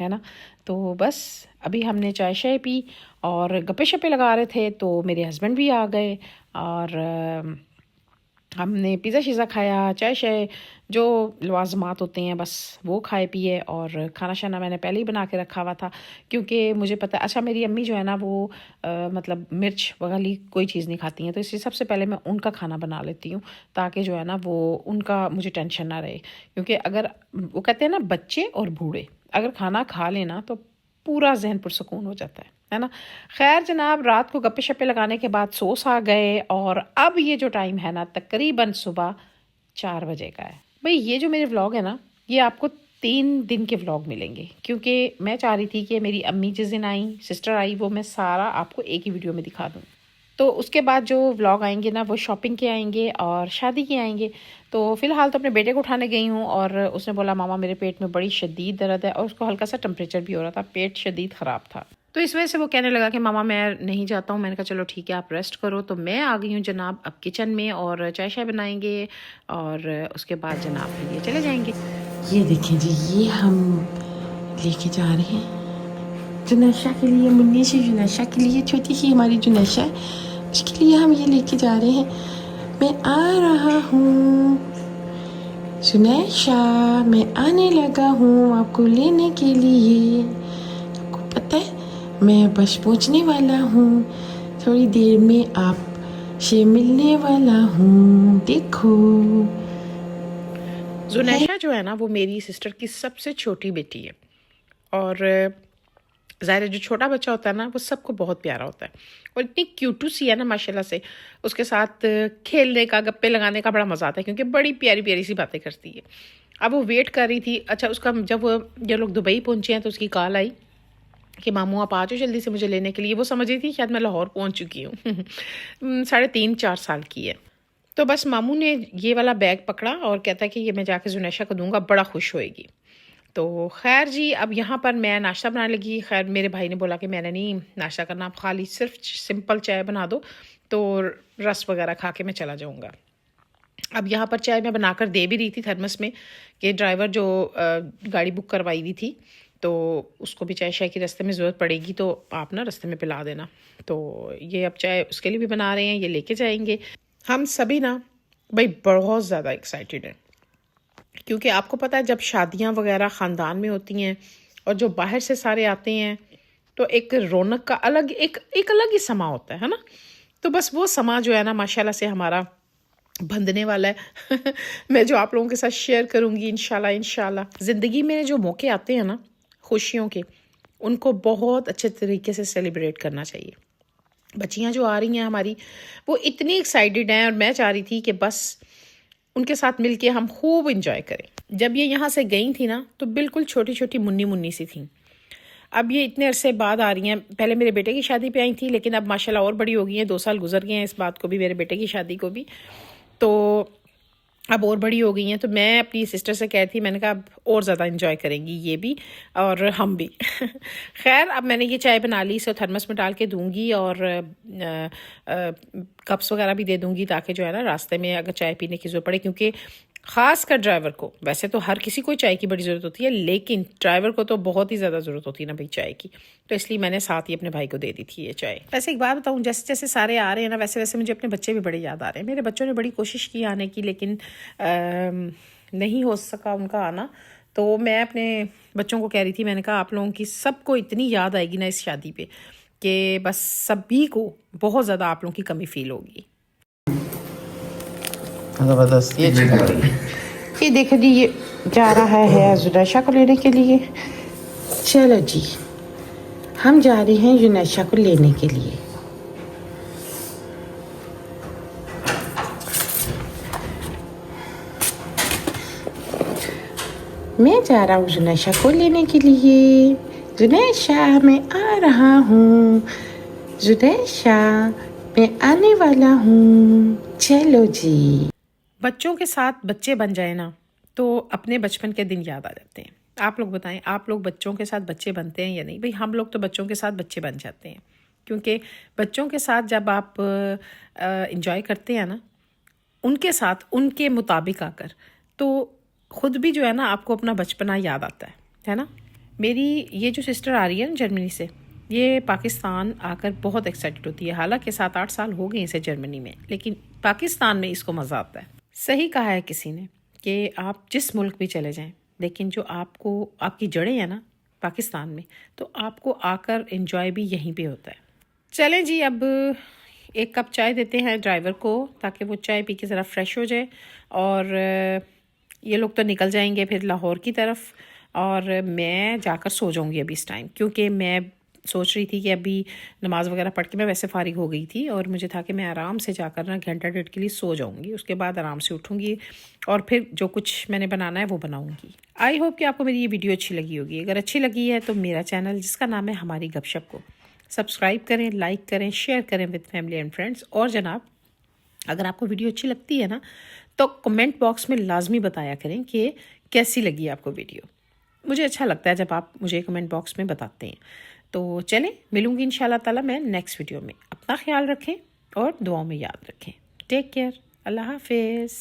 ہے نا. تو بس ابھی ہم نے چائے شائے پی اور گپے شپے لگا رہے تھے تو میرے ہسبینڈ بھی آ گئے اور ہم نے پیزا شیزا کھایا، چائے شائے جو لوازمات ہوتے ہیں بس وہ کھائے پیے. اور کھانا شانا میں نے پہلے ہی بنا کے رکھا ہوا تھا کیونکہ مجھے پتہ. اچھا میری امی جو ہے نا وہ مطلب مرچ وغیرہ کوئی چیز نہیں کھاتی ہیں، تو اس لیے سب سے پہلے میں ان کا کھانا بنا لیتی ہوں تاکہ جو ہے نا وہ ان کا مجھے ٹینشن نہ رہے. کیونکہ اگر وہ کہتے ہیں نا بچے اور بوڑھے اگر کھانا کھا لینا تو پورا ذہن پرسکون ہو جاتا ہے نا. خیر جناب، رات کو گپے شپے لگانے کے بعد سوس آ گئے اور اب یہ جو ٹائم ہے نا تقریباً صبح 4 بجے کا ہے. بھئی یہ جو میرے ولاگ ہے نا یہ آپ کو 3 دن کے ولاگ ملیں گے کیونکہ میں چاہ رہی تھی کہ میری امی جس دن آئیں، سسٹر آئی، وہ میں سارا آپ کو ایک ہی ویڈیو میں دکھا دوں. تو اس کے بعد جو ولاگ آئیں گے نا وہ شاپنگ کے آئیں گے اور شادی کے آئیں گے. تو فی الحال تو اپنے بیٹے کو اٹھانے گئی ہوں اور اس نے بولا ماما میرے پیٹ میں بڑی شدید درد ہے، اور اس کو ہلکا سا ٹمپریچر بھی ہو رہا تھا، پیٹ شدید خراب تھا. تو اس وجہ سے وہ کہنے لگا کہ ماما میں نہیں جاتا ہوں. میں نے کہا چلو ٹھیک ہے آپ ریسٹ کرو. تو میں آ گئی ہوں جناب اب کچن میں اور چائے شائے بنائیں گے اور اس کے بعد جناب پھر یہ چلے جائیں گے. یہ دیکھیں جی یہ ہم لے کے جا رہے ہیں جنیشا کے لیے، منی سے جنیشا کے لیے، چھوٹی سی ہماری جنیشا ہے اس کے لیے ہم یہ لے کے جا رہے ہیں. میں آ رہا ہوں جنیشا، میں آنے لگا ہوں آپ کو لینے کے لیے. آپ کو پتہ ہے میں بس پہنچنے والا ہوں، تھوڑی دیر میں آپ سے ملنے والا ہوں. دیکھو زنیشا جو ہے نا وہ میری سسٹر کی سب سے چھوٹی بیٹی ہے اور ظاہر جو چھوٹا بچہ ہوتا ہے نا وہ سب کو بہت پیارا ہوتا ہے اور اتنی کیوٹو سی ہے نا ماشاءاللہ سے. اس کے ساتھ کھیلنے کا، گپے لگانے کا بڑا مزہ آتا ہے کیونکہ بڑی پیاری پیاری سی باتیں کرتی ہے. اب وہ ویٹ کر رہی تھی. اچھا اس کا جب یہ لوگ دبئی پہنچے ہیں تو اس کی کال آئی کہ ماموں آپ آ جاؤ جلدی سے مجھے لینے کے لیے. وہ سمجھ رہی تھی شاید میں لاہور پہنچ چکی ہوں. 3.5-4 سال کی ہے. تو بس ماموں نے یہ والا بیگ پکڑا اور کہتا ہے کہ یہ میں جا کے زنیشا کو دوں گا، بڑا خوش ہوئے گی. تو خیر جی اب یہاں پر میں ناشتہ بنانے لگی. خیر میرے بھائی نے بولا کہ میں نے نہیں ناشتہ کرنا، آپ خالی صرف سمپل چائے بنا دو تو رس وغیرہ کھا کے میں چلا جاؤں گا. اب یہاں پر چائے میں بنا کر دے بھی رہی تھی تھرمس میں کہ ڈرائیور جو گاڑی بک کروائی ہوئی تھی تو اس کو بھی چائے شائے کی رستے میں ضرورت پڑے گی تو آپ نا رستے میں پلا دینا. تو یہ اب چائے اس کے لیے بھی بنا رہے ہیں، یہ لے کے جائیں گے. ہم سبھی نا بھائی بہت زیادہ ایکسائٹیڈ ہیں کیونکہ آپ کو پتہ ہے جب شادیاں وغیرہ خاندان میں ہوتی ہیں اور جو باہر سے سارے آتے ہیں تو ایک رونق کا الگ ایک الگ ہی سما ہوتا ہے نا. تو بس وہ سما جو ہے نا ماشاءاللہ سے ہمارا بندھنے والا ہے. میں جو آپ لوگوں کے ساتھ شیئر کروں گی انشاءاللہ. زندگی میں جو موقع آتے ہیں نا خوشیوں کے، ان کو بہت اچھے طریقے سے سیلیبریٹ کرنا چاہیے. بچیاں جو آ رہی ہیں ہماری وہ اتنی ایکسائٹیڈ ہیں اور میں چاہ رہی تھی کہ بس ان کے ساتھ مل کے ہم خوب انجوائے کریں. جب یہ یہاں سے گئی تھی نا تو بالکل چھوٹی چھوٹی منی سی تھیں. اب یہ اتنے عرصے بعد آ رہی ہیں. پہلے میرے بیٹے کی شادی پہ آئی تھی لیکن اب ماشاءاللہ اور بڑی ہو گئی ہیں، 2 سال گزر گئے ہیں اس بات کو بھی، میرے بیٹے کی شادی کو بھی. تو اب اور بڑی ہو گئی ہیں تو میں اپنی سسٹر سے کہتی تھی، میں نے کہا اب اور زیادہ انجوائے کریں گی یہ بھی اور ہم بھی. خیر اب میں نے یہ چائے بنا لی، اسے تھرمس میں ڈال کے دوں گی اور کپس وغیرہ بھی دے دوں گی تاکہ جو ہے نا راستے میں اگر چائے پینے کی ضرورت پڑے، کیونکہ خاص کر ڈرائیور کو، ویسے تو ہر کسی کو چائے کی بڑی ضرورت ہوتی ہے لیکن ڈرائیور کو تو بہت ہی زیادہ ضرورت ہوتی ہے نا بھائی چائے کی. تو اس لیے میں نے ساتھ ہی اپنے بھائی کو دے دی تھی یہ چائے. ویسے ایک بات بتاؤں، جیسے جیسے سارے آ رہے ہیں نا ویسے ویسے مجھے اپنے بچے بھی بڑے یاد آ رہے ہیں. میرے بچوں نے بڑی کوشش کی آنے کی لیکن نہیں ہو سکا ان کا آنا. تو میں اپنے بچوں کو کہہ رہی تھی، میں نے کہا آپ لوگوں کی سب کو اتنی یاد آئے گی نا اس شادی پہ کہ بس سبھی کو بہت زیادہ آپ لوگوں کی کمی فیل ہوگی. زبردست. یہ دیکھو جی یہ جا رہا ہے زنیشا کو لینے کے لیے. چلو جی ہم جا رہے ہیں زنیشا کو لینے کے لیے. میں جا رہا ہوں زنیشا کو لینے کے لیے. زنیشا میں آ رہا ہوں، زنیشا میں آنے والا ہوں. چلو جی. بچوں کے ساتھ بچے بن جائیں نا تو اپنے بچپن کے دن یاد آ جاتے ہیں. آپ لوگ بتائیں آپ لوگ بچوں کے ساتھ بچے بنتے ہیں یا نہیں؟ بھئی ہم لوگ تو بچوں کے ساتھ بچے بن جاتے ہیں کیونکہ بچوں کے ساتھ جب آپ انجوائے کرتے ہیں نا ان کے ساتھ ان کے مطابق آ کر تو خود بھی جو ہے نا آپ کو اپنا بچپنا یاد آتا ہے نا. میری یہ جو سسٹر آ رہی ہے نا جرمنی سے، یہ پاکستان آ کر بہت ایکسائٹڈ ہوتی ہے، حالانکہ 7-8 سال ہو گئے اسے جرمنی میں، لیکن پاکستان میں اس کو مزہ آتا ہے۔ صحیح کہا ہے کسی نے کہ آپ جس ملک بھی چلے جائیں، لیکن جو آپ کی جڑیں ہیں نا پاکستان میں، تو آپ کو آ کر انجوائے بھی یہیں پہ ہوتا ہے۔ چلیں جی، اب ایک کپ چائے دیتے ہیں ڈرائیور کو تاکہ وہ چائے پی کے ذرا فریش ہو جائے، اور یہ لوگ تو نکل جائیں گے پھر لاہور کی طرف، اور میں جا کر سو جاؤں گی ابھی اس ٹائم، کیونکہ میں سوچ رہی تھی کہ ابھی نماز وغیرہ پڑھ کے میں ویسے فارغ ہو گئی تھی، اور مجھے تھا کہ میں آرام سے جا کر نا گھنٹہ ڈیڑھ کے لیے سو جاؤں گی، اس کے بعد آرام سے اٹھوں گی اور پھر جو کچھ میں نے بنانا ہے وہ بناؤں گی۔ آئی ہوپ کہ آپ کو میری یہ ویڈیو اچھی لگی ہوگی۔ اگر اچھی لگی ہے تو میرا چینل جس کا نام ہے ہماری گپ شپ کو سبسکرائب کریں، لائک کریں، شیئر کریں وتھ فیملی اینڈ فرینڈس، اور جناب اگر آپ کو ویڈیو اچھی لگتی ہے نا تو کمنٹ باکس میں لازمی بتایا کریں کہ کیسی لگی آپ کو ویڈیو۔ مجھے اچھا لگتا ہے جب آپ مجھے کمنٹ باکس میں بتاتے ہیں۔ تو چلیں، ملوں گی انشاءاللہ تعالی میں نیکسٹ ویڈیو میں۔ اپنا خیال رکھیں اور دعاؤں میں یاد رکھیں۔ ٹیک کیئر، اللہ حافظ۔